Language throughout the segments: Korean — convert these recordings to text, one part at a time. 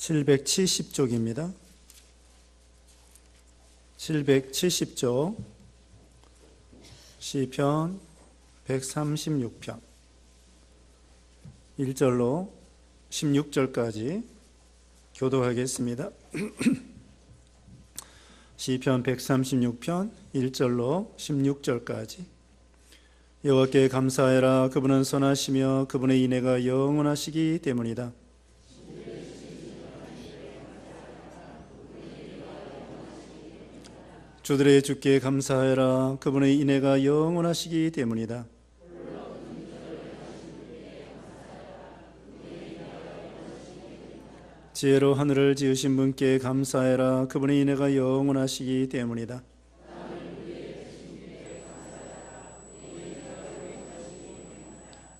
770쪽입니다. 770쪽 시편 136편 1절로 16절까지 교독하겠습니다. 시편 136편 1절로 16절까지. 여호와께 감사하라. 그분은 선하시며 그분의 인애가 영원하시기 때문이다. 주들의 주께 감사하라. 그분의 인애가 영원하시기 때문이다. 지혜로 하늘을 지으신 분께 감사하라. 그분의 인애가 영원하시기 때문이다.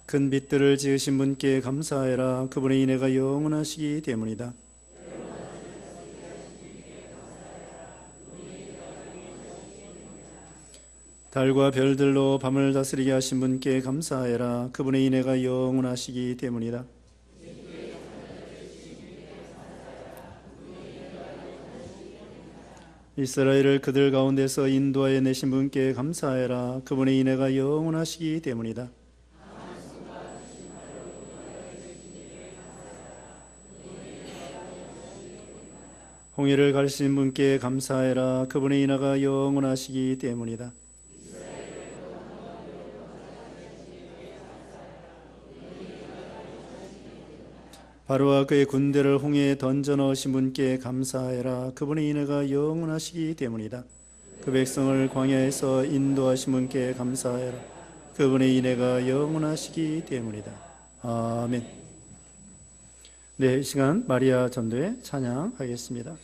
큰 빛들을 지으신 분께 감사하라. 그분의 인애가 영원하시기 때문이다. 달과 별들로 밤을 다스리게 하신 분께 감사하라. 그분의 인애가 영원하시기 때문이다. 이스라엘을 그들 가운데서 인도하여 내신 분께 감사하라. 그분의 인애가 영원하시기 때문이다. 홍해를 가르치신 분께 감사하라. 그분의 인애가 영원하시기 때문이다. 바로와 그의 군대를 홍해에 던져 넣으신 분께 감사하라. 그분의 인애가 영원하시기 때문이다. 그 백성을 광야에서 인도하신 분께 감사하라. 그분의 인애가 영원하시기 때문이다. 아멘. 네, 이 시간 마리아 전도회 찬양하겠습니다.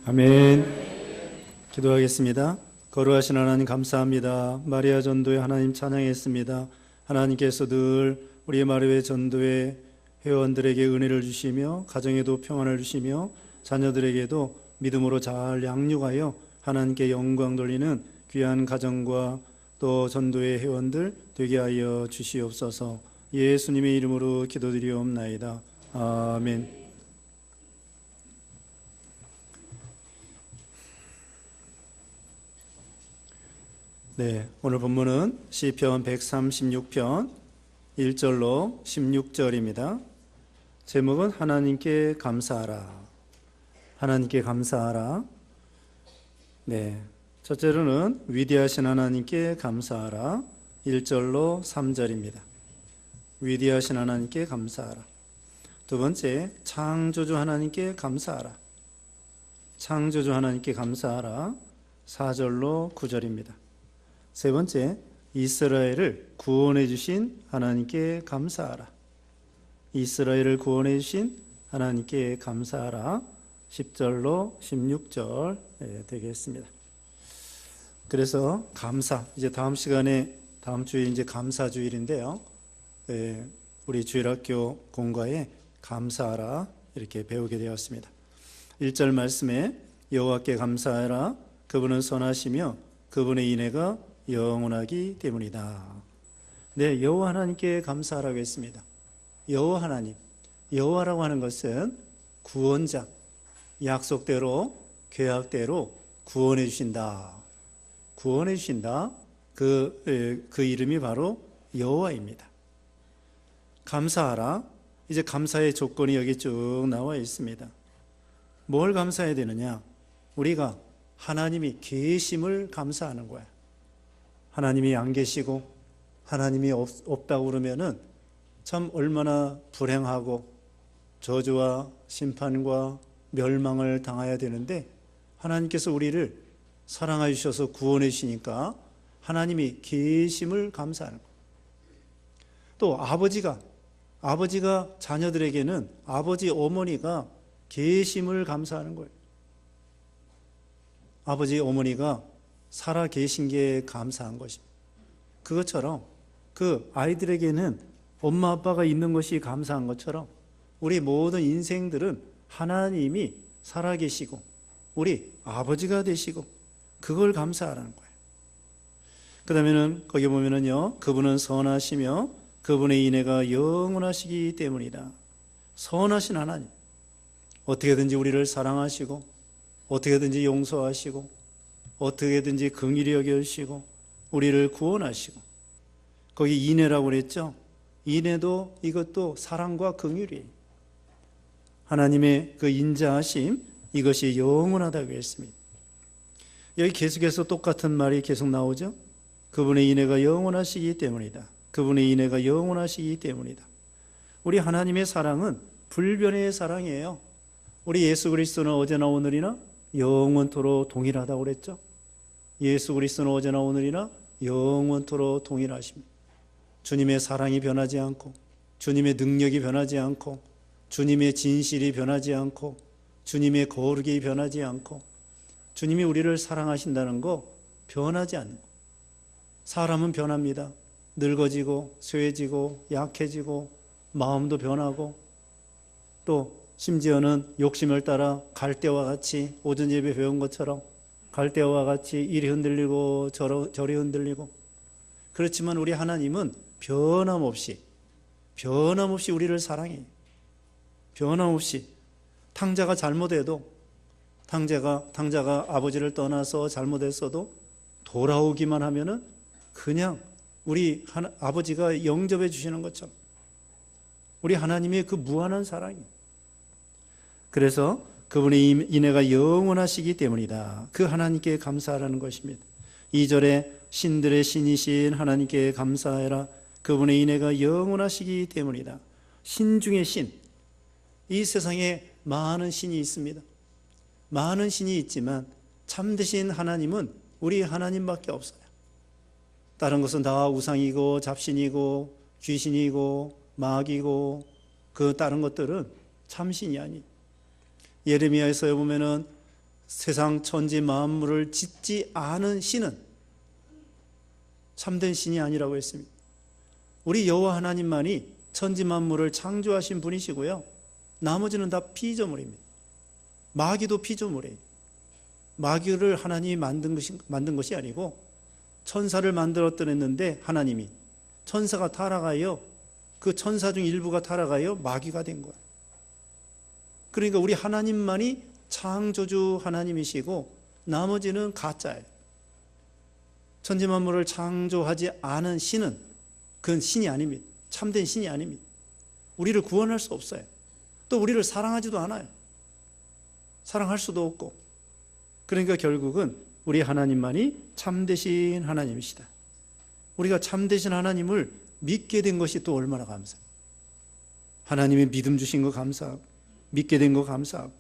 아멘. 기도하겠습니다. 거룩하신 하나님 감사합니다. 마리아 전도회 하나님 찬양했습니다. 하나님께서 늘 우리의 마리아 전도회 회원들에게 은혜를 주시며 가정에도 평안을 주시며 자녀들에게도 믿음으로 잘 양육하여 하나님께 영광 돌리는 귀한 가정과 또 전도회 회원들 되게 하여 주시옵소서. 예수님의 이름으로 기도드리옵나이다. 아멘. 네, 오늘 본문은 시편 136편 1절로 16절입니다. 제목은 하나님께 감사하라. 하나님께 감사하라. 네, 첫째로는 위대하신 하나님께 감사하라. 1절로 3절입니다. 위대하신 하나님께 감사하라. 두 번째, 창조주 하나님께 감사하라. 창조주 하나님께 감사하라. 4절로 9절입니다. 세 번째, 이스라엘을 구원해 주신 하나님께 감사하라. 이스라엘을 구원해 주신 하나님께 감사하라. 10절로 16절 되겠습니다. 그래서 감사, 이제 다음 주에 이제 감사주일인데요. 우리 주일학교 공과에 감사하라 이렇게 배우게 되었습니다. 1절 말씀에 여호와께 감사하라. 그분은 선하시며 그분의 인애가 영원하기 때문이다. 네, 여호와 하나님께 감사하라고 했습니다. 여호와 하나님, 여호와라고 하는 것은 구원자, 약속대로 계약대로 구원해 주신다. 구원해 주신다. 그 이름이 바로 여호와입니다. 감사하라. 이제 감사의 조건이 여기 쭉 나와 있습니다. 뭘 감사해야 되느냐? 우리가 하나님이 계심을 감사하는 거야. 하나님이 안 계시고 하나님이 없다고 그러면은 참 얼마나 불행하고 저주와 심판과 멸망을 당해야 되는데, 하나님께서 우리를 사랑해 주셔서 구원해 주시니까 하나님이 계심을 감사하는 거예요. 또 아버지가 자녀들에게는 아버지 어머니가 계심을 감사하는 거예요. 아버지 어머니가 살아 계신 게 감사한 것입니다. 그것처럼 그 아이들에게는 엄마 아빠가 있는 것이 감사한 것처럼 우리 모든 인생들은 하나님이 살아 계시고 우리 아버지가 되시고 그걸 감사하라는 거예요. 그 다음에는 거기 보면은요, 그분은 선하시며 그분의 인애가 영원하시기 때문이다. 선하신 하나님, 어떻게든지 우리를 사랑하시고 어떻게든지 용서하시고 어떻게든지 긍휼히 여겨주시고 우리를 구원하시고, 거기 인애라고 그랬죠. 인애도 이것도 사랑과 긍휼이에요. 하나님의 그 인자하심, 이것이 영원하다고 했습니다. 여기 계속해서 똑같은 말이 계속 나오죠. 그분의 인애가 영원하시기 때문이다. 그분의 인애가 영원하시기 때문이다. 우리 하나님의 사랑은 불변의 사랑이에요. 우리 예수 그리스도는 어제나 오늘이나 영원토록 동일하다고 그랬죠. 예수 그리스도는 어제나 오늘이나 영원토록 동일하십니다. 주님의 사랑이 변하지 않고, 주님의 능력이 변하지 않고, 주님의 진실이 변하지 않고, 주님의 거룩이 변하지 않고, 주님이 우리를 사랑하신다는 거 변하지 않는 거. 사람은 변합니다. 늙어지고 쇠해지고 약해지고 마음도 변하고, 또 심지어는 욕심을 따라 갈대와 같이 오전 예배 배운 것처럼 갈대와 같이 이리 흔들리고 저리 흔들리고, 그렇지만 우리 하나님은 변함없이 우리를 사랑해요. 변함없이. 탕자가 잘못해도 탕자가 아버지를 떠나서 잘못했어도 돌아오기만 하면은 그냥 우리 아버지가 영접해 주시는 것처럼 우리 하나님의 그 무한한 사랑이. 그래서 그분의 인애가 영원하시기 때문이다. 그 하나님께 감사하라는 것입니다. 2절에 신들의 신이신 하나님께 감사해라. 그분의 인애가 영원하시기 때문이다. 신 중에 신. 이 세상에 많은 신이 있습니다. 많은 신이 있지만 참되신 하나님은 우리 하나님밖에 없어요. 다른 것은 다 우상이고 잡신이고 귀신이고 마귀고 그 다른 것들은 참신이 아니에요. 예레미야에서 보면은 세상 천지 만물을 짓지 않은 신은 참된 신이 아니라고 했습니다. 우리 여호와 하나님만이 천지 만물을 창조하신 분이시고요, 나머지는 다 피조물입니다. 마귀도 피조물이에요. 마귀를 하나님이 만든 것이 아니고 천사를 만들었더랬는데 하나님이 천사가 타락하여 그 천사 중 일부가 타락하여 마귀가 된 거예요. 그러니까 우리 하나님만이 창조주 하나님이시고 나머지는 가짜예요. 천지 만물을 창조하지 않은 신은 그건 신이 아닙니다. 참된 신이 아닙니다. 우리를 구원할 수 없어요. 또 우리를 사랑하지도 않아요. 사랑할 수도 없고. 그러니까 결국은 우리 하나님만이 참되신 하나님이시다. 우리가 참되신 하나님을 믿게 된 것이 또 얼마나 감사해요. 하나님이 믿음 주신 거 감사하고 믿게 된 거 감사하고.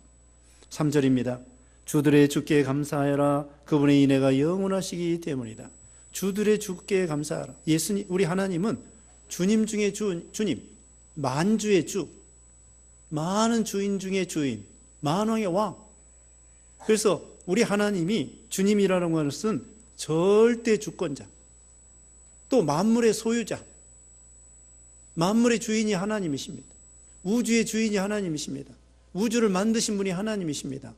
3절입니다. 주들의 주께 감사하여라. 그분의 인애가 영원하시기 때문이다. 주들의 주께 감사하라. 예수님, 우리 하나님은 주님 중에 주님, 만주의 주, 많은 주인 중에 주인, 만왕의 왕. 그래서 우리 하나님이 주님이라는 것은 절대 주권자, 또 만물의 소유자, 만물의 주인이 하나님이십니다. 우주의 주인이 하나님이십니다. 우주를 만드신 분이 하나님이십니다.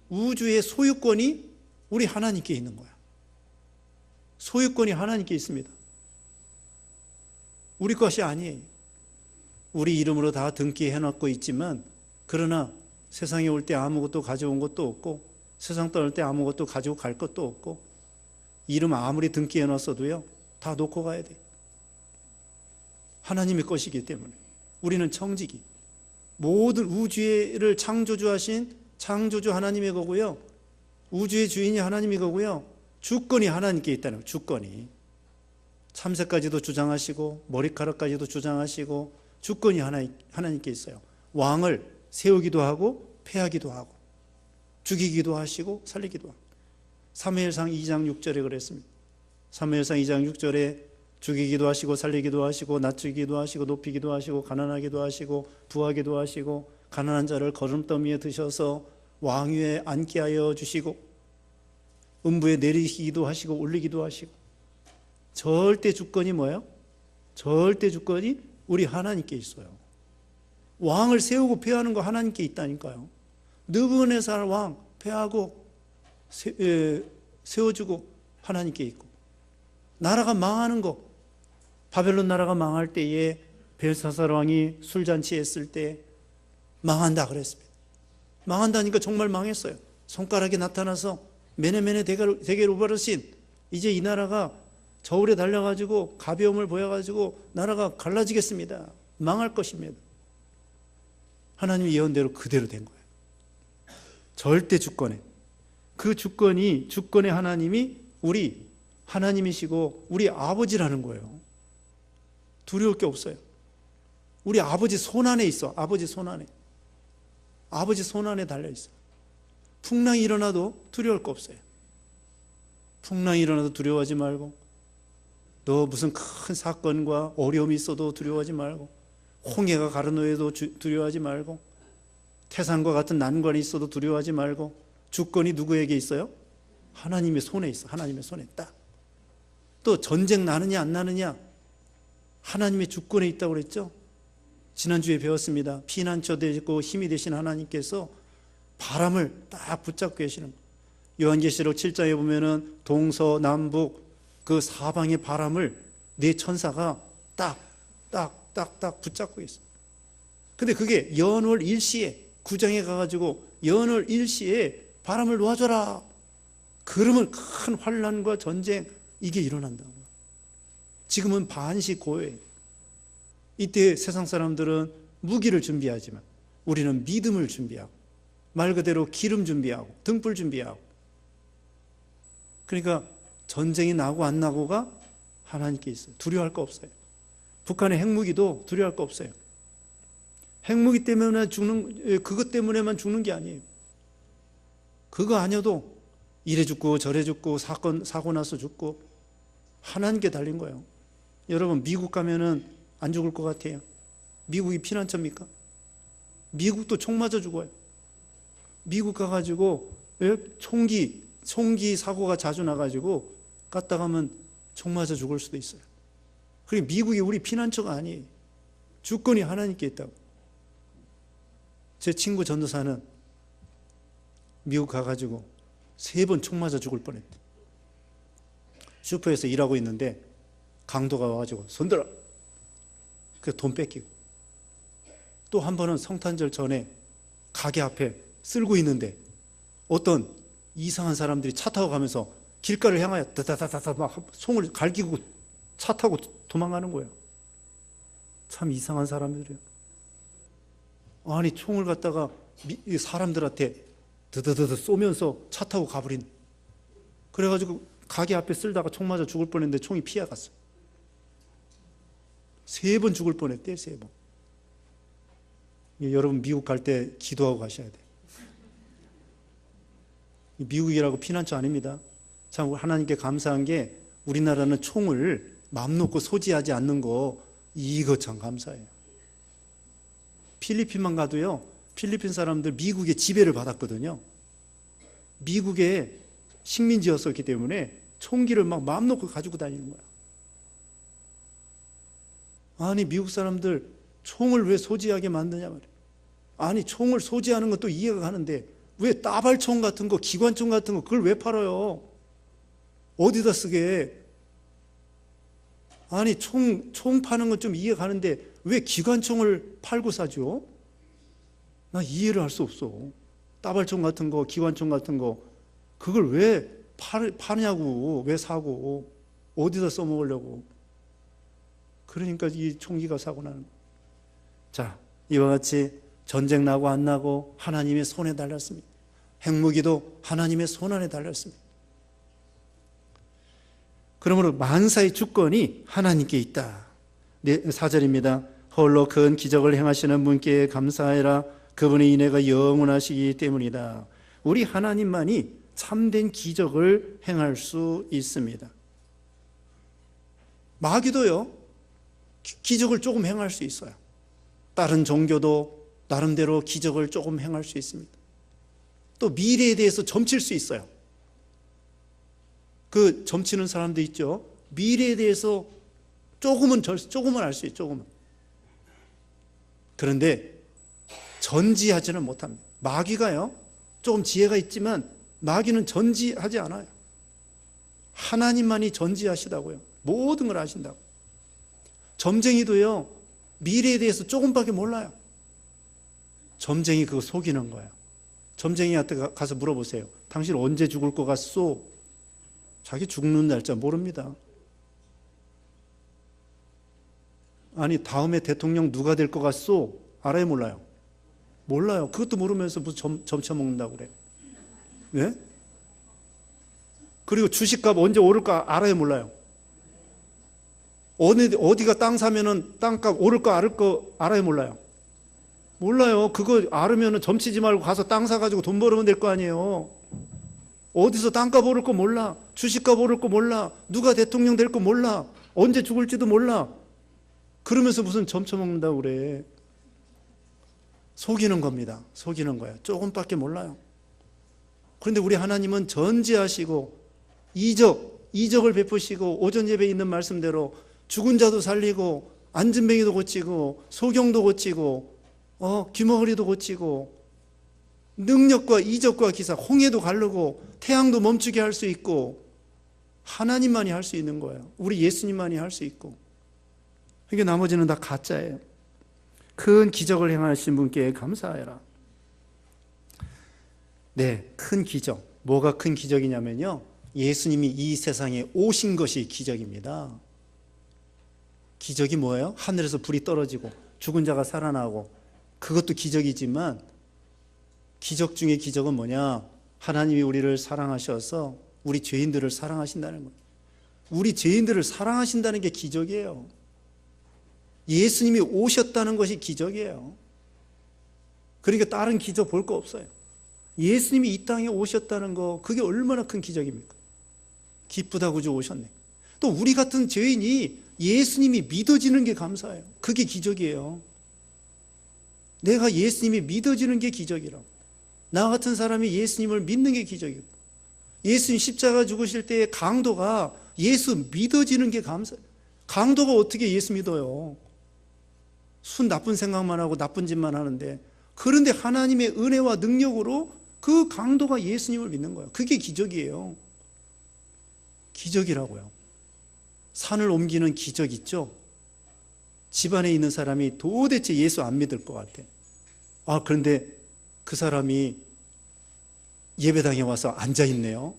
우주의 소유권이 우리 하나님께 있는 거야. 소유권이 하나님께 있습니다. 우리 것이 아니에요. 우리 이름으로 다 등기해놓고 있지만, 그러나 세상에 올 때 아무것도 가져온 것도 없고, 세상 떠날 때 아무것도 가지고 갈 것도 없고, 이름 아무리 등기해놨어도요, 다 놓고 가야 돼. 하나님의 것이기 때문에. 우리는 청지기. 모든 우주를 창조주하신 창조주 하나님의 거고요. 우주의 주인이 하나님의 거고요. 주권이 하나님께 있다는 거예요. 주권이. 참새까지도 주장하시고 머리카락까지도 주장하시고 주권이 하나님께 있어요. 왕을 세우기도 하고 폐하기도 하고 죽이기도 하시고 살리기도 하고. 사무엘상 2장 6절에 그랬습니다. 사무엘상 2장 6절에 죽이기도 하시고 살리기도 하시고 낮추기도 하시고 높이기도 하시고 가난하기도 하시고 부하기도 하시고 가난한 자를 거름더미에 드셔서 왕위에 앉게 하여 주시고 음부에 내리시기도 하시고 올리기도 하시고. 절대 주권이 뭐예요? 절대 주권이 우리 하나님께 있어요. 왕을 세우고 폐하는 거 하나님께 있다니까요. 느부갓네살 왕 폐하고 세워주고 하나님께 있고, 나라가 망하는 거, 바벨론 나라가 망할 때에 벨사살 왕이 술잔치 했을 때 망한다 그랬습니다. 망한다니까 정말 망했어요. 손가락이 나타나서 메네메네 대게를 우바르신, 이제 이 나라가 저울에 달려가지고 가벼움을 보여가지고 나라가 갈라지겠습니다. 망할 것입니다. 하나님의 예언대로 그대로 된 거예요. 절대 주권에. 그 주권이, 주권의 하나님이 우리 하나님이시고 우리 아버지라는 거예요. 두려울 게 없어요. 우리 아버지 손 안에 있어. 아버지 손 안에. 아버지 손 안에 달려있어. 풍랑이 일어나도 두려울 거 없어요. 풍랑이 일어나도 두려워하지 말고, 너 무슨 큰 사건과 어려움이 있어도 두려워하지 말고, 홍해가 가르노해도 두려워하지 말고, 태산과 같은 난관이 있어도 두려워하지 말고. 주권이 누구에게 있어요? 하나님의 손에 있어. 하나님의 손에 딱. 또 전쟁 나느냐 안 나느냐, 하나님의 주권에 있다고 그랬죠. 지난주에 배웠습니다. 피난처 되고 힘이 되신 하나님께서 바람을 딱 붙잡고 계시는 거예요. 요한계시록 7장에 보면은 동서남북 그 사방의 바람을 네 천사가 딱 붙잡고 있어요. 근데 그게 연월 일시에, 9장에 가가지고 연월 일시에 바람을 놓아줘라. 그러면 큰 환난과 전쟁, 이게 일어난다고. 지금은 반시 고요해요. 이때 세상 사람들은 무기를 준비하지만 우리는 믿음을 준비하고, 말 그대로 기름 준비하고 등불 준비하고. 그러니까 전쟁이 나고 안 나고가 하나님께 있어요. 두려워할 거 없어요. 북한의 핵무기도 두려워할 거 없어요. 핵무기 때문에 그것 때문에만 죽는 게 아니에요. 그거 아니어도 이래 죽고 저래 죽고 사고 나서 죽고 하나님께 달린 거예요. 여러분, 미국 가면은 안 죽을 것 같아요? 미국이 피난처입니까? 미국도 총 맞아 죽어요. 미국 가가지고 총기 사고가 자주 나가지고 갔다 가면 총 맞아 죽을 수도 있어요. 그리고 미국이 우리 피난처가 아니에요. 주권이 하나님께 있다고. 제 친구 전도사는 미국 가가지고 3번 총 맞아 죽을 뻔했대. 슈퍼에서 일하고 있는데 강도가 와가지고 손들어. 그 돈 뺏기고. 또 한 번은 성탄절 전에 가게 앞에 쓸고 있는데 어떤 이상한 사람들이 차 타고 가면서 길가를 향하여 다다다다 막 송을 갈기고 차 타고 도망가는 거예요. 참 이상한 사람들이에요. 아니, 총을 갖다가 사람들한테 드드드드 쏘면서 차 타고 가버린. 그래가지고 가게 앞에 쓸다가 총 맞아 죽을 뻔했는데 총이 피해갔어. 3번 죽을 뻔했대요. 3번. 여러분 미국 갈 때 기도하고 가셔야 돼요. 미국이라고 피난처 아닙니다. 참 하나님께 감사한 게 우리나라는 총을 맘 놓고 소지하지 않는 거, 이거 참 감사해요. 필리핀만 가도요, 필리핀 사람들 미국에 지배를 받았거든요. 미국에 식민지였었기 때문에 총기를 막 맘 놓고 가지고 다니는 거야. 아니 미국 사람들 총을 왜 소지하게 만드냐 말이야. 아니 총을 소지하는 것도 이해가 가는데 왜 따발총 같은 거, 기관총 같은 거 그걸 왜 팔아요? 어디다 쓰게? 아니 총 파는 건 좀 이해가 가는데 왜 기관총을 팔고 사죠? 나 이해를 할 수 없어. 따발총 같은 거, 기관총 같은 거 그걸 왜 파냐고, 왜 사고, 어디다 써먹으려고. 그러니까 이 총기가 사고 나는 거예요. 자, 이와 같이 전쟁 나고 안 나고 하나님의 손에 달렸습니다. 핵무기도 하나님의 손 안에 달렸습니다. 그러므로 만사의 주권이 하나님께 있다. 4절입니다. 홀로 큰 기적을 행하시는 분께 감사해라. 그분의 인애가 영원하시기 때문이다. 우리 하나님만이 참된 기적을 행할 수 있습니다. 마귀도요, 기적을 조금 행할 수 있어요. 다른 종교도 나름대로 기적을 조금 행할 수 있습니다. 또 미래에 대해서 점칠 수 있어요. 그 점치는 사람도 있죠. 미래에 대해서 조금은 알 수 있어요. 조금은. 그런데 전지하지는 못합니다. 마귀가요, 조금 지혜가 있지만 마귀는 전지하지 않아요. 하나님만이 전지하시다고요. 모든 걸 아신다고. 점쟁이도요, 미래에 대해서 조금밖에 몰라요. 점쟁이 그거 속이는 거예요. 점쟁이한테 가서 물어보세요. 당신 언제 죽을 것 같소? 자기 죽는 날짜 모릅니다. 아니 다음에 대통령 누가 될 것 같소? 알아요, 몰라요? 몰라요. 그것도 모르면서 무슨 점쳐먹는다고 그래. 예? 그리고 주식값 언제 오를까 알아요, 몰라요? 어디가 땅 사면은 땅값 오를까 알아요, 몰라요? 몰라요. 그거 알으면은 점치지 말고 가서 땅 사가지고 돈 벌으면 될 거 아니에요. 어디서 땅값 오를 거 몰라. 주식값 오를 거 몰라. 누가 대통령 될 거 몰라. 언제 죽을지도 몰라. 그러면서 무슨 점쳐먹는다고 그래. 속이는 겁니다. 속이는 거야. 조금밖에 몰라요. 그런데 우리 하나님은 전지하시고 이적을 베푸시고 오전 예배에 있는 말씀대로 죽은 자도 살리고 안진뱅이도 고치고 소경도 고치고 귀머거리도 고치고 능력과 이적과 기사, 홍해도 가르고 태양도 멈추게 할 수 있고 하나님만이 할 수 있는 거예요. 우리 예수님만이 할 수 있고. 그러니까 나머지는 다 가짜예요. 큰 기적을 행하신 분께 감사해라. 네, 큰 기적. 뭐가 큰 기적이냐면요, 예수님이 이 세상에 오신 것이 기적입니다. 기적이 뭐예요? 하늘에서 불이 떨어지고 죽은 자가 살아나고, 그것도 기적이지만 기적 중에 기적은 뭐냐? 하나님이 우리를 사랑하셔서 우리 죄인들을 사랑하신다는 거예요. 우리 죄인들을 사랑하신다는 게 기적이에요. 예수님이 오셨다는 것이 기적이에요. 그러니까 다른 기적 볼 거 없어요. 예수님이 이 땅에 오셨다는 거, 그게 얼마나 큰 기적입니까? 기쁘다고 오셨네. 또 우리 같은 죄인이 예수님이 믿어지는 게 감사해요. 그게 기적이에요. 내가 예수님이 믿어지는 게 기적이라고. 나 같은 사람이 예수님을 믿는 게 기적이고, 예수님 십자가 죽으실 때의 강도가 예수 믿어지는 게 감사해요. 강도가 어떻게 예수 믿어요? 순 나쁜 생각만 하고 나쁜 짓만 하는데, 그런데 하나님의 은혜와 능력으로 그 강도가 예수님을 믿는 거예요. 그게 기적이에요. 기적이라고요. 산을 옮기는 기적 있죠? 집안에 있는 사람이 도대체 예수 안 믿을 것 같아. 그런데 그 사람이 예배당에 와서 앉아있네요.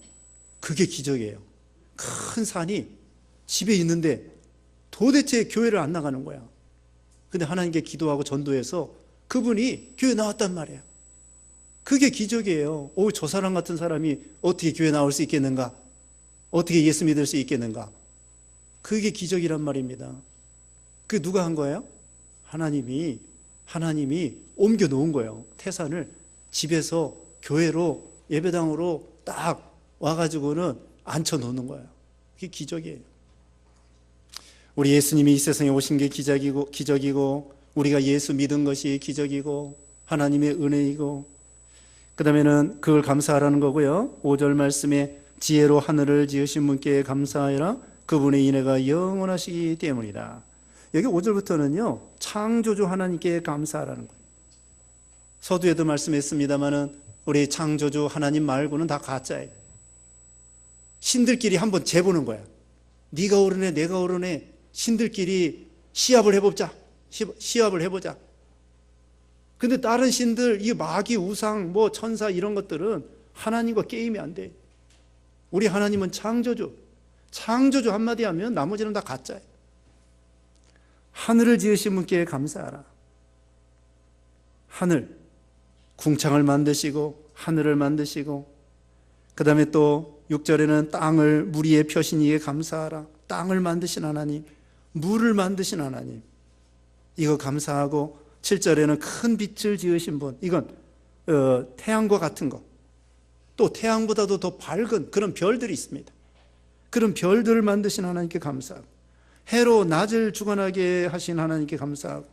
그게 기적이에요. 큰 산이 집에 있는데 도대체 교회를 안 나가는 거야. 근데 하나님께 기도하고 전도해서 그분이 교회 나왔단 말이에요. 그게 기적이에요. 저 사람 같은 사람이 어떻게 교회 나올 수 있겠는가? 어떻게 예수 믿을 수 있겠는가? 그게 기적이란 말입니다. 그 누가 한 거예요? 하나님이 옮겨 놓은 거예요. 태산을 집에서 교회로 예배당으로 딱 와가지고는 앉혀 놓는 거예요. 그게 기적이에요. 우리 예수님이 이 세상에 오신 게 기적이고 우리가 예수 믿은 것이 기적이고 하나님의 은혜이고, 그 다음에는 그걸 감사하라는 거고요. 5절 말씀에 지혜로 하늘을 지으신 분께 감사하라. 그분의 인애가 영원하시기 때문이다. 여기 5절부터는요, 창조주 하나님께 감사하라는 거예요. 서두에도 말씀했습니다마는 우리 창조주 하나님 말고는 다 가짜예요. 신들끼리 한번 재보는 거야. 네가 옳으네, 내가 옳으네. 신들끼리 시합을 해보자. 근데 다른 신들, 이 마귀, 우상, 뭐 천사 이런 것들은 하나님과 게임이 안 돼. 우리 하나님은 창조주 한마디 하면 나머지는 다 가짜예요. 하늘을 지으신 분께 감사하라. 하늘, 궁창을 만드시고 하늘을 만드시고, 그 다음에 또 6절에는 땅을 물 위에 펴신 이에 감사하라. 땅을 만드신 하나님, 물을 만드신 하나님, 이거 감사하고, 7절에는 큰 빛을 지으신 분, 이건 태양과 같은 것, 또 태양보다도 더 밝은 그런 별들이 있습니다. 그런 별들을 만드신 하나님께 감사하고, 해로 낮을 주관하게 하신 하나님께 감사하고,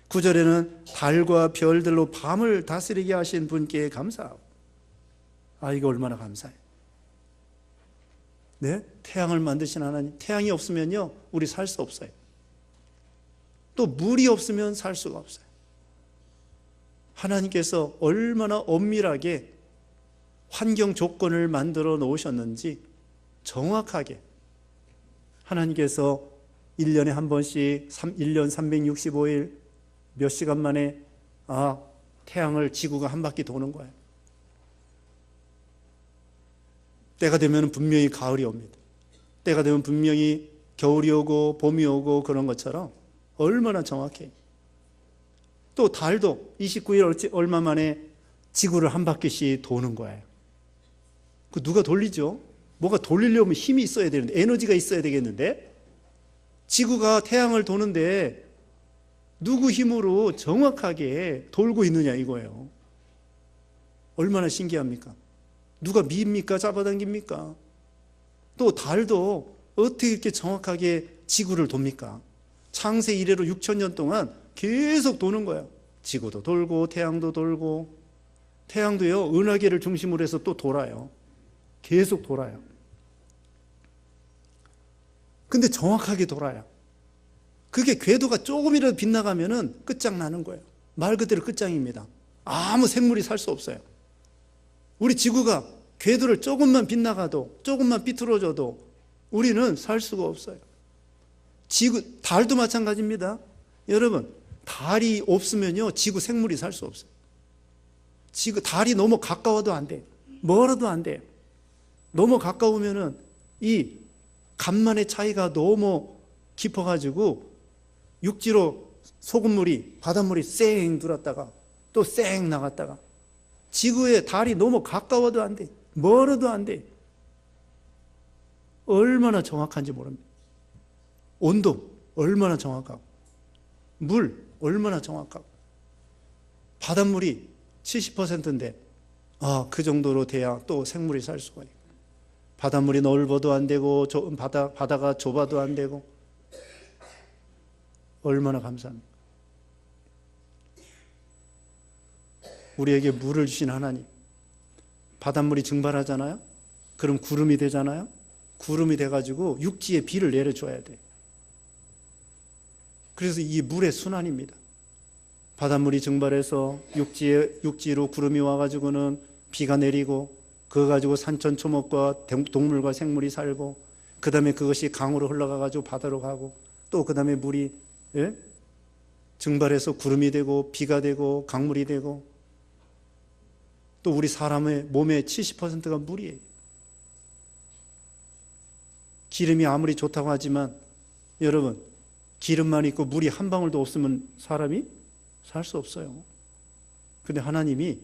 9절에는 달과 별들로 밤을 다스리게 하신 분께 감사하고. 이거 얼마나 감사해요. 네? 태양을 만드신 하나님, 태양이 없으면요 우리 살 수 없어요. 또 물이 없으면 살 수가 없어요. 하나님께서 얼마나 엄밀하게 환경 조건을 만들어 놓으셨는지 정확하게 하나님께서 1년에 한 번씩 1년 365일 몇 시간 만에 태양을 지구가 한 바퀴 도는 거예요. 때가 되면 분명히 가을이 옵니다. 때가 되면 분명히 겨울이 오고 봄이 오고 그런 것처럼 얼마나 정확해요. 또 달도 29일 얼마 만에 지구를 한 바퀴씩 도는 거예요. 그 누가 돌리죠? 뭐가 돌리려면 힘이 있어야 되는데, 에너지가 있어야 되겠는데, 지구가 태양을 도는데 누구 힘으로 정확하게 돌고 있느냐 이거예요. 얼마나 신기합니까? 누가 밉니까? 잡아당깁니까? 또 달도 어떻게 이렇게 정확하게 지구를 돕니까? 창세 이래로 6,000년 동안 계속 도는 거예요. 지구도 돌고 태양도 돌고, 태양도요 은하계를 중심으로 해서 또 돌아요. 계속 돌아요. 근데 정확하게 돌아요. 그게 궤도가 조금이라도 빗나가면은 끝장나는 거예요. 말 그대로 끝장입니다. 아무 생물이 살 수 없어요. 우리 지구가 궤도를 조금만 빗나가도, 조금만 삐뚤어져도 우리는 살 수가 없어요. 달도 마찬가지입니다. 여러분, 달이 없으면요 지구 생물이 살 수 없어요. 달이 너무 가까워도 안 돼. 멀어도 안 돼. 너무 가까우면은 이 간만의 차이가 너무 깊어가지고 육지로 바닷물이 쌩 들었다가 또 쌩 나갔다가, 지구에 달이 너무 가까워도 안 돼. 멀어도 안 돼. 얼마나 정확한지 모릅니다. 온도 얼마나 정확하고, 물 얼마나 정확하고, 바닷물이 70%인데 그 정도로 돼야 또 생물이 살 수가 있고, 바닷물이 넓어도 안 되고 바다가 좁아도 안 되고, 얼마나 감사합니까? 우리에게 물을 주신 하나님, 바닷물이 증발하잖아요. 그럼 구름이 되잖아요. 구름이 돼가지고 육지에 비를 내려줘야 돼. 그래서 이 물의 순환입니다. 바닷물이 증발해서 육지로 구름이 와가지고는 비가 내리고, 그거 가지고 산천초목과 동물과 생물이 살고, 그 다음에 그것이 강으로 흘러가가지고 바다로 가고, 또 그 다음에 물이 증발해서 구름이 되고 비가 되고 강물이 되고, 또 우리 사람의 몸의 70%가 물이에요. 기름이 아무리 좋다고 하지만 여러분, 기름만 있고 물이 한 방울도 없으면 사람이 살 수 없어요. 근데 하나님이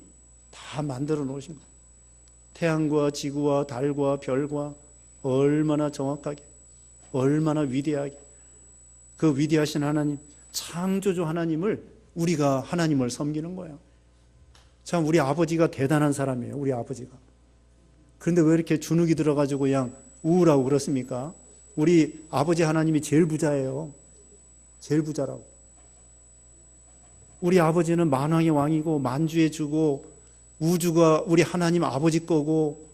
다 만들어 놓으신 거예요. 태양과 지구와 달과 별과 얼마나 정확하게, 얼마나 위대하게. 그 위대하신 하나님, 창조주 하나님을 우리가 하나님을 섬기는 거예요. 참 우리 아버지가 대단한 사람이에요. 우리 아버지가. 그런데 왜 이렇게 주눅이 들어가지고 그냥 우울하고 그렇습니까? 우리 아버지 하나님이 제일 부자예요. 제일 부자라고. 우리 아버지는 만왕의 왕이고 만주의 주고 우주가 우리 하나님 아버지 거고,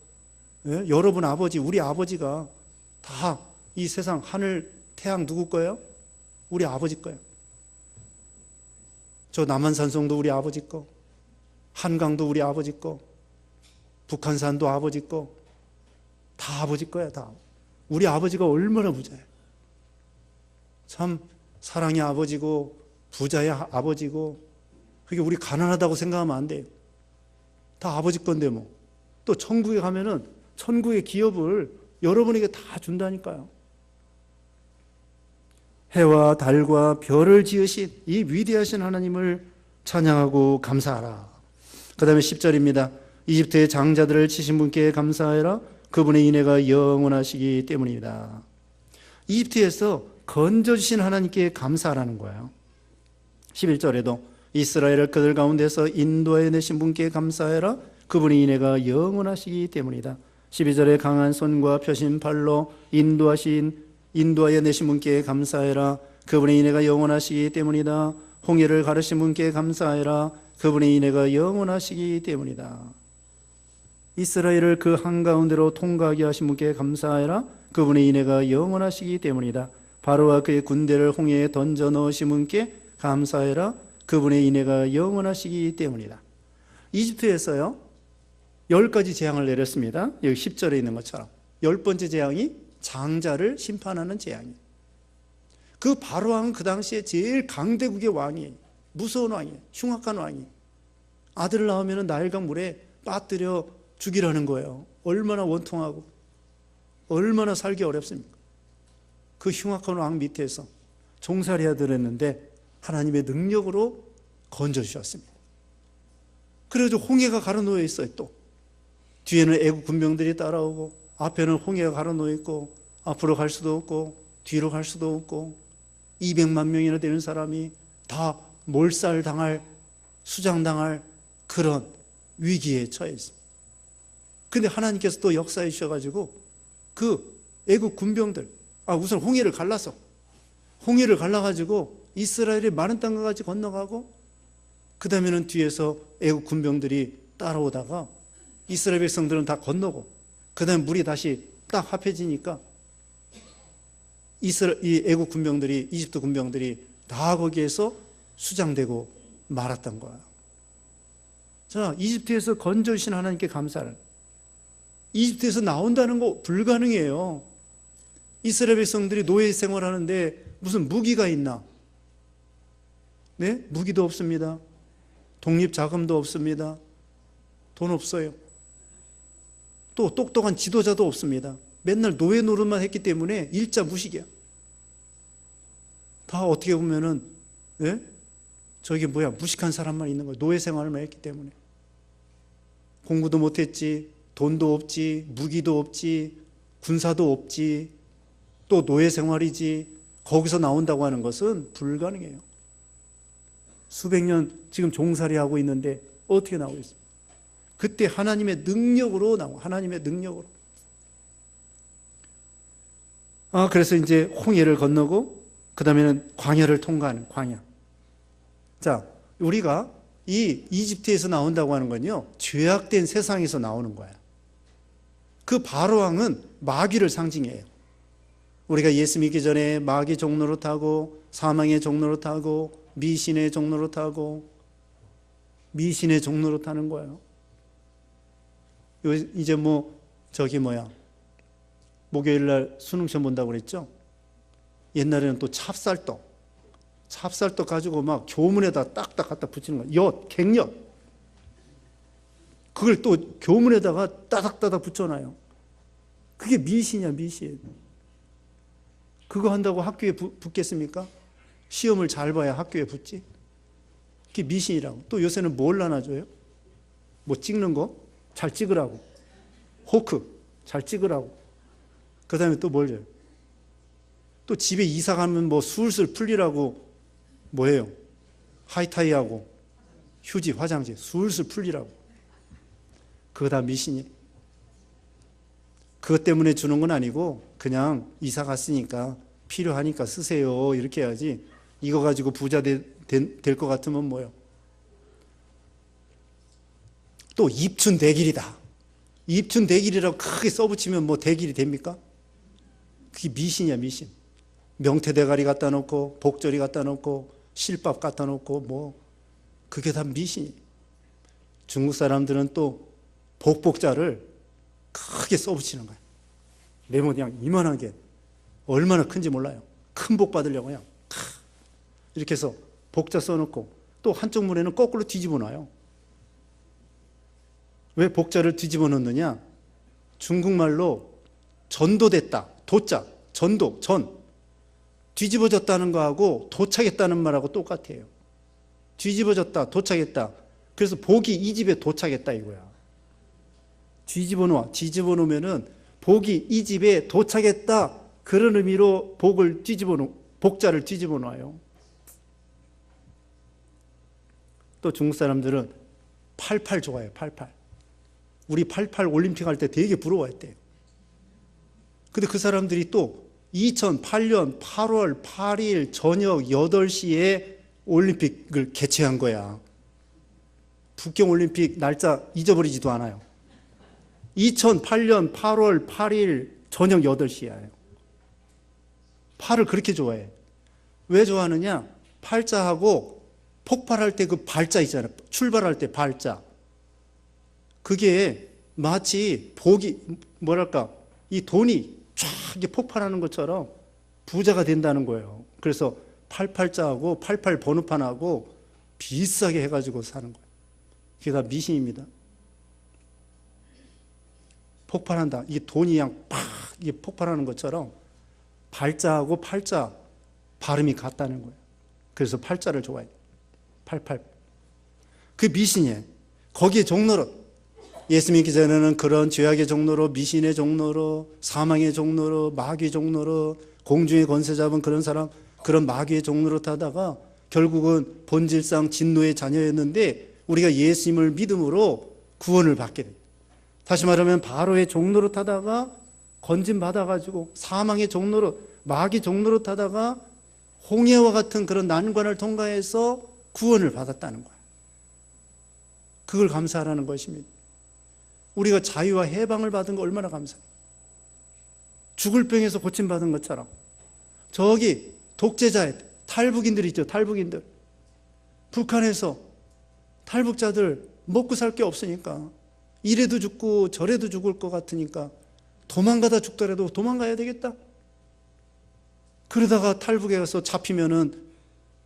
예? 여러분 아버지, 우리 아버지가 다 이 세상 하늘 태양 누구 거예요? 우리 아버지 거예요. 저 남한산성도 우리 아버지 거, 한강도 우리 아버지 거, 북한산도 아버지 거, 다 아버지 거야. 다 우리 아버지가 얼마나 부자예요. 참 사랑의 아버지고 부자의 아버지고, 그게 우리 가난하다고 생각하면 안 돼요. 다 아버지 건데 뭐. 또 천국에 가면은 천국의 기업을 여러분에게 다 준다니까요. 해와 달과 별을 지으신 이 위대하신 하나님을 찬양하고 감사하라. 그 다음에 10절입니다. 이집트의 장자들을 치신 분께 감사하라. 그분의 인애가 영원하시기 때문이다. 이집트에서 건져주신 하나님께 감사하라는 거예요. 11절에도 이스라엘을 그들 가운데서 인도하여 내신 분께 감사하라. 그분의 인애가 영원하시기 때문이다. 12절에 강한 손과 펴신 팔로 인도하여 내신 분께 감사해라. 그분의 인애가 영원하시기 때문이다. 홍해를 가르신 분께 감사해라. 그분의 인애가 영원하시기 때문이다. 이스라엘을 그 한가운데로 통과하게 하신 분께 감사해라. 그분의 인애가 영원하시기 때문이다. 바로와 그의 군대를 홍해에 던져 넣으신 분께 감사해라. 그분의 인애가 영원하시기 때문이다. 이집트에서요 10가지 재앙을 내렸습니다. 여기 10절에 있는 것처럼 10번째 재앙이 장자를 심판하는 재앙이에요. 그 바로왕은 그 당시에 제일 강대국의 왕이에요. 무서운 왕이에요. 흉악한 왕이에요. 아들을 낳으면 나일강 물에 빠뜨려 죽이라는 거예요. 얼마나 원통하고 얼마나 살기 어렵습니까? 그 흉악한 왕 밑에서 종살이야 들었는데 하나님의 능력으로 건져주셨습니다. 그래가지고 홍해가 가로놓여 있어요. 또 뒤에는 애국 군병들이 따라오고 앞에는 홍해가 가로놓여 있고 앞으로 갈 수도 없고 뒤로 갈 수도 없고 200만 명이나 되는 사람이 다 몰살당할, 수장당할 그런 위기에 처해 있습니다. 근데 하나님께서 또 역사해 주셔가지고 그 애국 군병들, 우선 홍해를 갈라가지고 이스라엘이 마른 땅과 같이 건너가고, 그 다음에는 뒤에서 애국 군병들이 따라오다가 이스라엘 백성들은 다 건너고, 그 다음에 물이 다시 딱 합해지니까 이 애국 군병들이, 이집트 군병들이 다 거기에서 수장되고 말았던 거예요. 자, 이집트에서 건져주신 하나님께 감사를. 이집트에서 나온다는 거 불가능해요. 이스라엘 백성들이 노예 생활하는데 무슨 무기가 있나? 네? 무기도 없습니다. 독립자금도 없습니다. 돈 없어요. 또 똑똑한 지도자도 없습니다. 맨날 노예 노릇만 했기 때문에 일자 무식이야. 다 어떻게 보면은, 예? 무식한 사람만 있는 거예요. 노예 생활만 했기 때문에. 공부도 못했지, 돈도 없지, 무기도 없지, 군사도 없지, 또 노예 생활이지. 거기서 나온다고 하는 것은 불가능해요. 수백 년 지금 종살이 하고 있는데 어떻게 나오고 있습니까? 그때 하나님의 능력으로 나오고, 하나님의 능력으로. 그래서 이제 홍해를 건너고, 그 다음에는 광야를 통과하는 광야. 자, 우리가 이 이집트에서 나온다고 하는 건요, 죄악된 세상에서 나오는 거야. 그 바로왕은 마귀를 상징해요. 우리가 예수 믿기 전에 마귀 종로로 타고, 사망의 종로로 타고, 미신의 종로로 타고, 미신의 종로로 타는 거예요. 이제 목요일날 수능시험 본다고 그랬죠? 옛날에는 또 찹쌀떡 가지고 막 교문에다 딱딱 갖다 붙이는 거예요. 갱엿. 그걸 또 교문에다가 따닥따닥 붙여놔요. 그게 미신이야, 미신. 그거 한다고 학교에 붙겠습니까? 시험을 잘 봐야 학교에 붙지. 그게 미신이라고. 또 요새는 뭘 나눠줘요? 찍는 거? 잘 찍으라고. 호크 잘 찍으라고. 그 다음에 또 뭘 줘요? 또 집에 이사 가면 뭐 술술 풀리라고 뭐예요? 하이타이하고 휴지, 화장지 술술 풀리라고. 그거 다 미신이에요. 그것 때문에 주는 건 아니고 그냥 이사 갔으니까 필요하니까 쓰세요 이렇게 해야지, 이거 가지고 부자 될 것 같으면 뭐예요? 또 입춘대길이다. 입춘대길이라고 크게 써붙이면 뭐 대길이 됩니까? 그게 미신이야, 미신. 명태대가리 갖다 놓고 복절이 갖다 놓고 실밥 갖다 놓고 뭐 그게 다 미신이에요. 중국 사람들은 또 복복자를 크게 써붙이는 거예요. 네모 그냥 이만한 게 얼마나 큰지 몰라요. 큰 복 받으려고 그냥 이렇게 해서 복자 써놓고 또 한쪽 문에는 거꾸로 뒤집어 놔요. 왜 복자를 뒤집어 놓느냐? 중국말로 전도됐다, 도자, 전도, 전, 뒤집어졌다는 거하고 도착했다는 말하고 똑같아요. 뒤집어졌다, 도착했다. 그래서 복이 이 집에 도착했다 이거야. 뒤집어 놓아. 뒤집어 놓으면은 복이 이 집에 도착했다, 그런 의미로 복을 뒤집어 놓, 복자를 뒤집어 놔요. 또 중국 사람들은 88 좋아해요. 88. 우리 88 올림픽 할 때 되게 부러워했대요. 근데 그 사람들이 또 2008년 8월 8일 저녁 8시에 올림픽을 개최한 거야. 북경 올림픽 날짜 잊어버리지도 않아요. 2008년 8월 8일 저녁 8시야. 8을 그렇게 좋아해. 왜 좋아하느냐? 팔자하고 폭발할 때 그 발자 있잖아요. 출발할 때 발자. 그게 마치 복이, 뭐랄까, 이 돈이 쫙 폭발하는 것처럼 부자가 된다는 거예요. 그래서 88자하고 88 번호판하고 비싸게 해가지고 사는 거예요. 그게 다 미신입니다. 폭발한다. 이게 돈이 그냥 팍 이게 폭발하는 것처럼 발자하고 팔자 발음이 같다는 거예요. 그래서 팔자를 좋아해요. 88. 그 미신이에요. 거기에 종로로, 예수 믿기 전에는 그런 죄악의 종로로, 미신의 종로로, 사망의 종로로, 마귀의 종로로, 공중의 권세 잡은 그런 사람, 그런 마귀의 종로로 타다가 결국은 본질상 진노의 자녀였는데 우리가 예수님을 믿음으로 구원을 받게 돼요. 다시 말하면 바로의 종로로 타다가 건진 받아가지고 사망의 종로로, 마귀 종로로 타다가 홍해와 같은 그런 난관을 통과해서 구원을 받았다는 거예요. 그걸 감사하라는 것입니다. 우리가 자유와 해방을 받은 거 얼마나 감사해요. 죽을 병에서 고침받은 것처럼. 저기 독재자의 탈북인들 있죠. 탈북인들. 북한에서 탈북자들 먹고 살 게 없으니까 이래도 죽고 저래도 죽을 것 같으니까 도망가다 죽더라도 도망가야 되겠다. 그러다가 탈북에 가서 잡히면은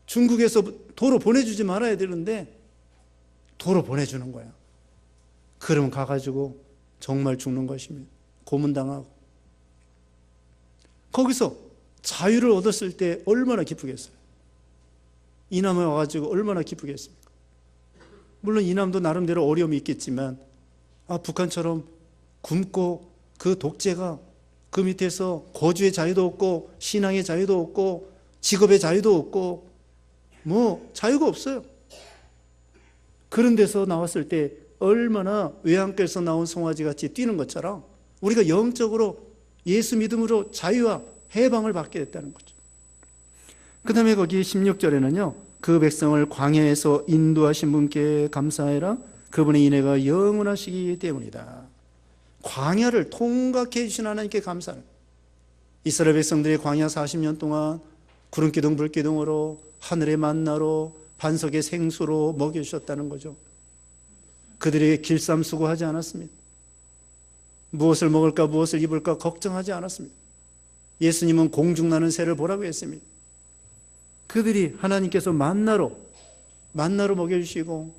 중국에서 도로 보내주지 말아야 되는데 도로 보내주는 거야. 그러면 가가지고 정말 죽는 것입니다. 고문당하고. 거기서 자유를 얻었을 때 얼마나 기쁘겠어요. 이남에 와가지고 얼마나 기쁘겠습니까? 물론 이남도 나름대로 어려움이 있겠지만 북한처럼 굶고 그 독재가 그 밑에서 거주의 자유도 없고 신앙의 자유도 없고 직업의 자유도 없고 뭐 자유가 없어요. 그런 데서 나왔을 때 얼마나 외양간에서 나온 송아지같이 뛰는 것처럼 우리가 영적으로 예수 믿음으로 자유와 해방을 받게 됐다는 거죠. 그 다음에 거기 16절에는요. 그 백성을 광야에서 인도하신 분께 감사해라. 그분의 인애가 영원하시기 때문이다. 광야를 통각해 주신 하나님께 감사를. 이스라엘 백성들이 광야 40년 동안 구름기둥 불기둥으로 하늘의 만나로 반석의 생수로 먹여주셨다는 거죠. 그들에게 길쌈수고하지 않았습니다. 무엇을 먹을까 무엇을 입을까 걱정하지 않았습니다. 예수님은 공중나는 새를 보라고 했습니다. 그들이 하나님께서 만나로 먹여주시고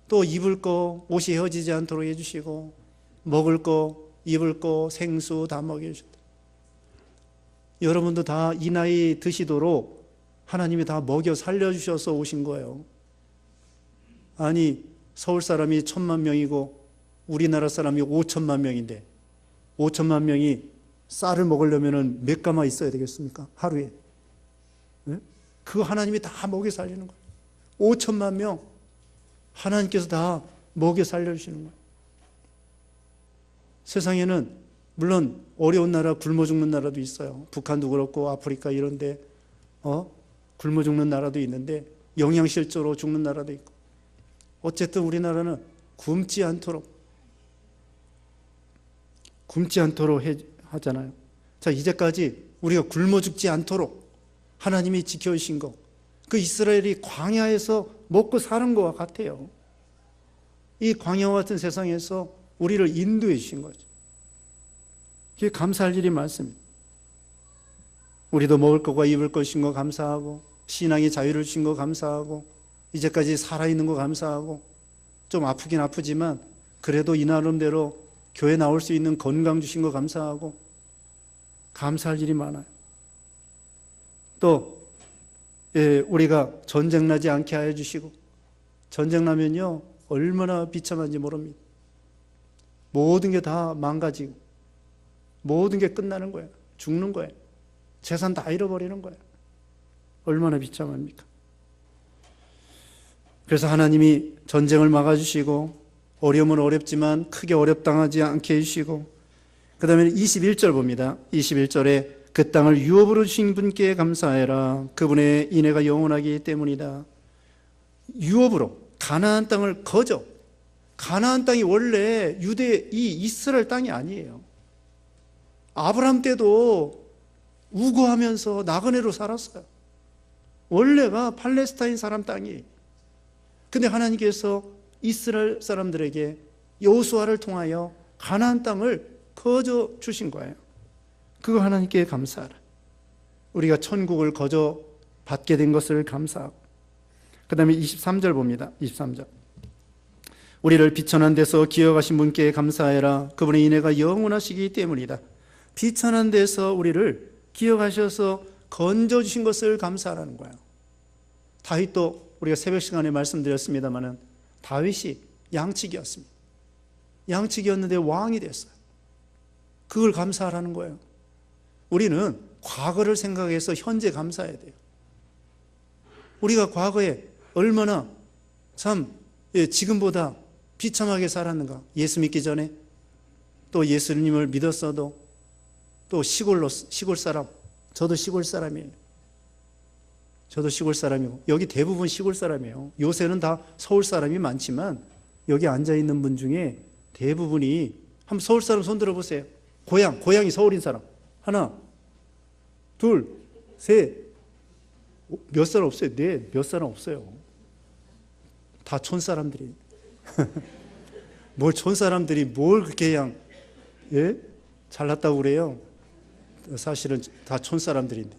또 입을 거 옷이 헤어지지 않도록 해주시고 먹을 거 입을 거 생수 다 먹여주셨다. 여러분도 다 이 나이 드시도록 하나님이 다 먹여 살려주셔서 오신 거예요. 아니 서울 사람이 1,000만 명이고 우리나라 사람이 5천만 명인데 5천만 명이 쌀을 먹으려면 몇 가마 있어야 되겠습니까? 하루에. 네? 그거 하나님이 다 먹여 살리는 거예요. 5천만 명 하나님께서 다 먹여 살려주시는 거예요. 세상에는 물론 어려운 나라, 굶어 죽는 나라도 있어요. 북한도 그렇고 아프리카 이런 데 굶어 죽는 나라도 있는데 영양실조로 죽는 나라도 있고, 어쨌든 우리나라는 굶지 않도록 하잖아요. 자, 이제까지 우리가 굶어 죽지 않도록 하나님이 지켜주신 거, 그 이스라엘이 광야에서 먹고 사는 것과 같아요. 이 광야와 같은 세상에서 우리를 인도해 주신 거죠. 그게 감사할 일이 많습니다. 우리도 먹을 것과 입을 것인 거 감사하고, 신앙의 자유를 주신 거 감사하고, 이제까지 살아있는 거 감사하고, 좀 아프긴 아프지만 그래도 이 나름대로 교회 나올 수 있는 건강 주신 거 감사하고, 감사할 일이 많아요. 또 우리가 전쟁 나지 않게 하여 주시고, 전쟁 나면요 얼마나 비참한지 모릅니다. 모든 게 다 망가지고 모든 게 끝나는 거예요. 죽는 거예요. 재산 다 잃어버리는 거예요. 얼마나 비참합니까? 그래서 하나님이 전쟁을 막아주시고, 어려움은 어렵지만 크게 어렵당하지 않게 해주시고, 그 다음에 21절 봅니다. 21절에 그 땅을 유업으로 주신 분께 감사해라. 그분의 인애가 영원하기 때문이다. 유업으로, 가나안 땅을 거저. 가나안 땅이 원래 유대 이 이스라엘 땅이 아니에요. 아브라함 때도 우거하면서 나그네로 살았어요. 원래가 팔레스타인 사람 땅이에요. 근데 하나님께서 이스라엘 사람들에게 여호수아를 통하여 가나안 땅을 거저 주신 거예요. 그거 하나님께 감사하라. 우리가 천국을 거저 받게 된 것을 감사하고, 그 다음에 23절 봅니다. 23절. 우리를 비천한 데서 기억하신 분께 감사해라. 그분의 인애가 영원하시기 때문이다. 비천한 데서 우리를 기억하셔서 건져주신 것을 감사하라는 거예요. 다윗도 우리가 새벽 시간에 말씀드렸습니다마는 다윗이 양치기였습니다. 양치기였는데 왕이 됐어요. 그걸 감사하라는 거예요. 우리는 과거를 생각해서 현재 감사해야 돼요. 우리가 과거에 얼마나 참 지금보다 비참하게 살았는가. 예수 믿기 전에, 또 예수님을 믿었어도, 또 시골 사람, 저도 시골 사람이에요. 저도 시골 사람이고, 여기 대부분 시골 사람이에요. 요새는 다 서울 사람이 많지만 여기 앉아있는 분 중에 대부분이, 한번 서울 사람 손 들어보세요. 고향이 서울인 사람. 하나, 둘, 셋. 몇 사람 없어요? 네, 몇 사람 없어요. 다 촌 사람들이. 뭘 촌 사람들이 뭘 그렇게 그냥 잘났다고 그래요? 사실은 다 촌 사람들인데.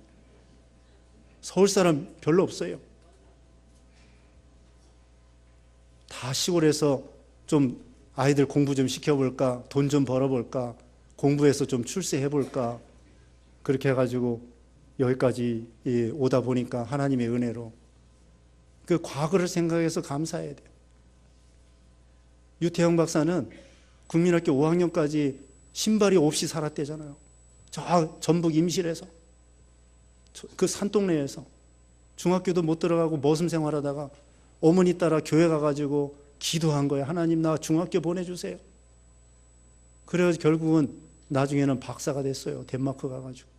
서울 사람 별로 없어요. 다 시골에서 좀 아이들 공부 좀 시켜볼까, 돈 좀 벌어볼까, 공부해서 좀 출세해볼까, 그렇게 해가지고 여기까지 오다 보니까 하나님의 은혜로 그 과거를 생각해서 감사해야 돼요. 유태영 박사는 국민학교 5학년까지 신발이 없이 살았대잖아요. 저 전북 임실에서, 그 산동네에서 중학교도 못 들어가고 머슴 생활하다가 어머니 따라 교회 가가지고 기도한 거예요. 하나님, 나 중학교 보내주세요. 그래서 결국은 나중에는 박사가 됐어요. 덴마크 가가지고.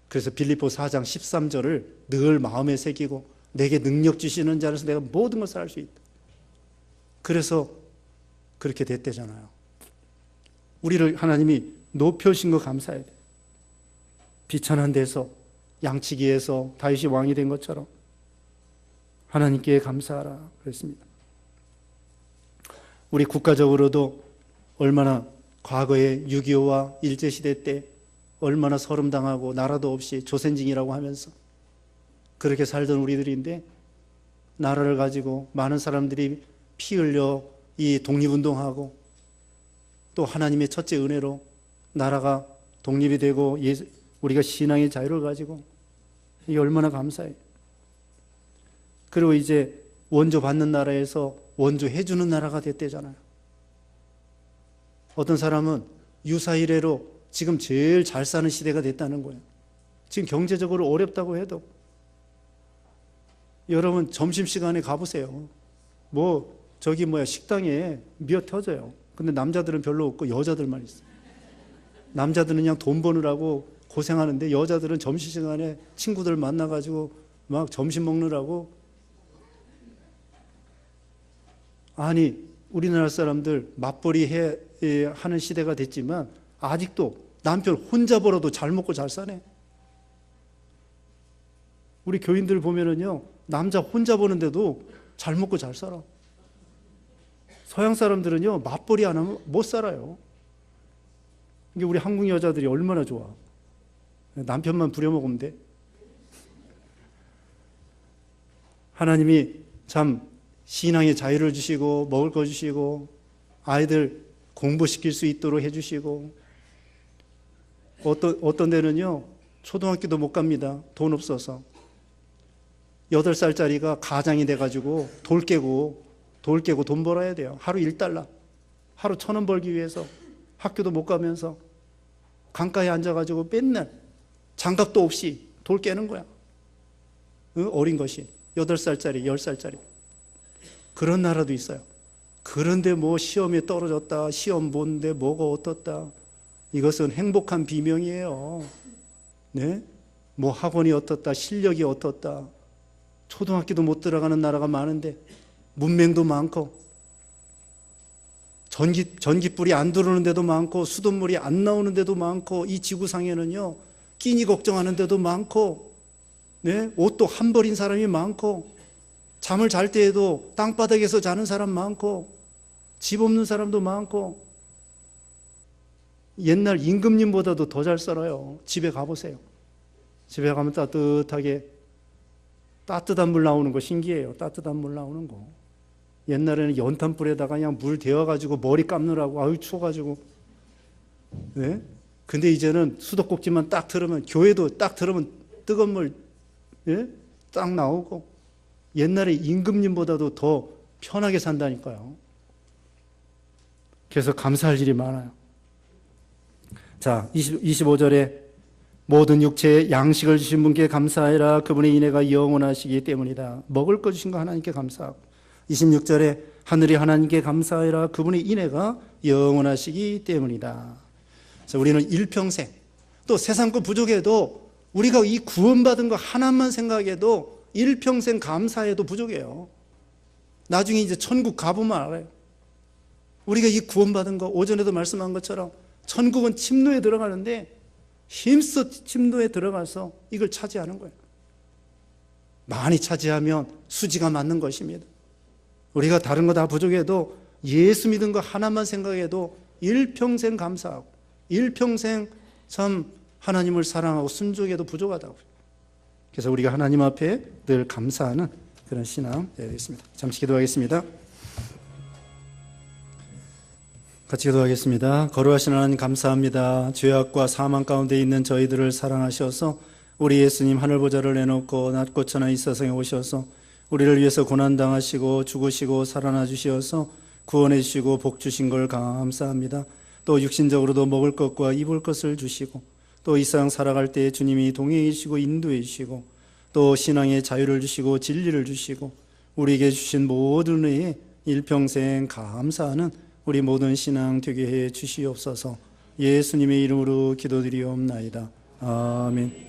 그래서 빌립보 4장 13절을 늘 마음에 새기고, 내게 능력 주시는 자로서 내가 모든 것을 할 수 있다. 그래서 그렇게 됐대잖아요. 우리를 하나님이 높여주신 거 감사해야 돼요. 비천한 데서 양치기에서 다윗이 왕이 된 것처럼 하나님께 감사하라 그랬습니다. 우리 국가적으로도 얼마나 과거에 6.25와 일제시대 때 얼마나 서름당하고 나라도 없이 조센징이라고 하면서 그렇게 살던 우리들인데, 나라를 가지고 많은 사람들이 피 흘려 이 독립운동하고, 또 하나님의 첫째 은혜로 나라가 독립이 되고 우리가 신앙의 자유를 가지고, 이게 얼마나 감사해요. 그리고 이제 원조 받는 나라에서 원조 해주는 나라가 됐대잖아요. 어떤 사람은 유사 이래로 지금 제일 잘 사는 시대가 됐다는 거예요. 지금 경제적으로 어렵다고 해도 여러분 점심시간에 가보세요. 식당에 미어 터져요. 근데 남자들은 별로 없고 여자들만 있어요. 남자들은 그냥 돈 버느라고 고생하는데 여자들은 점심시간에 친구들 만나가지고 막 점심 먹느라고. 아니, 우리나라 사람들 맞벌이 하는 시대가 됐지만 아직도 남편 혼자 벌어도 잘 먹고 잘 사네. 우리 교인들 보면은요, 남자 혼자 버는데도 잘 먹고 잘 살아. 서양 사람들은요, 맞벌이 안 하면 못 살아요. 이게 우리 한국 여자들이 얼마나 좋아. 남편만 부려먹으면 돼. 하나님이 참 신앙의 자유를 주시고 먹을 거 주시고 아이들 공부시킬 수 있도록 해주시고, 어떤 데는요 초등학교도 못 갑니다. 돈 없어서. 8살짜리가 가장이 돼가지고 돌 깨고 돈 벌어야 돼요. 하루 1달러, 하루 1,000원 벌기 위해서 학교도 못 가면서 강가에 앉아가지고 맨날 장갑도 없이 돌 깨는 거야. 어린 것이 8살짜리 10살짜리 그런 나라도 있어요. 그런데 시험에 떨어졌다, 시험 보는데 뭐가 어떻다, 이것은 행복한 비명이에요. 네? 학원이 어떻다, 실력이 어떻다, 초등학교도 못 들어가는 나라가 많은데 문맹도 많고 전기불이 안 들어오는 데도 많고 수돗물이 안 나오는 데도 많고, 이 지구상에는요 끼니 걱정하는 데도 많고, 네? 옷도 한 벌인 사람이 많고, 잠을 잘 때에도 땅바닥에서 자는 사람 많고, 집 없는 사람도 많고, 옛날 임금님보다도 더 잘 살아요. 집에 가보세요. 집에 가면 따뜻한 물 나오는 거 신기해요. 따뜻한 물 나오는 거. 옛날에는 연탄불에다가 그냥 물 데워가지고 머리 감느라고 아유 추워가지고. 네? 근데 이제는 수도꼭지만 딱 틀으면, 교회도 딱 틀으면 뜨거운 물, 예? 딱 나오고, 옛날에 임금님보다도 더 편하게 산다니까요. 그래서 감사할 일이 많아요. 자, 25절에 모든 육체에 양식을 주신 분께 감사하라. 그분의 인애가 영원하시기 때문이다. 먹을 거 주신 거 하나님께 감사하고, 26절에 하늘이 하나님께 감사하라. 그분의 인애가 영원하시기 때문이다. 자, 우리는 일평생, 또 세상 거 부족해도 우리가 이 구원받은 거 하나만 생각해도 일평생 감사해도 부족해요. 나중에 이제 천국 가보면 알아요. 우리가 이 구원받은 거, 오전에도 말씀한 것처럼 천국은 침노에 들어가는데 힘써 침노에 들어가서 이걸 차지하는 거예요. 많이 차지하면 수지가 맞는 것입니다. 우리가 다른 거 다 부족해도 예수 믿은 거 하나만 생각해도 일평생 감사하고, 일평생 참 하나님을 사랑하고 순종해도 부족하다고. 그래서 우리가 하나님 앞에 늘 감사하는 그런 신앙 되겠습니다. 잠시 기도하겠습니다. 같이 기도하겠습니다. 거룩하신 하나님 감사합니다. 죄악과 사망 가운데 있는 저희들을 사랑하셔서 우리 예수님 하늘보좌를 내놓고 낮고 천하 이 세상에 오셔서 우리를 위해서 고난당하시고 죽으시고 살아나 주시어서 구원해 주시고 복 주신 걸 감사합니다. 또 육신적으로도 먹을 것과 입을 것을 주시고, 또 이 세상 살아갈 때 주님이 동행해 주시고 인도해 주시고, 또 신앙의 자유를 주시고 진리를 주시고, 우리에게 주신 모든 은혜에 일평생 감사하는 우리 모든 신앙 되게 해 주시옵소서. 예수님의 이름으로 기도드리옵나이다. 아멘.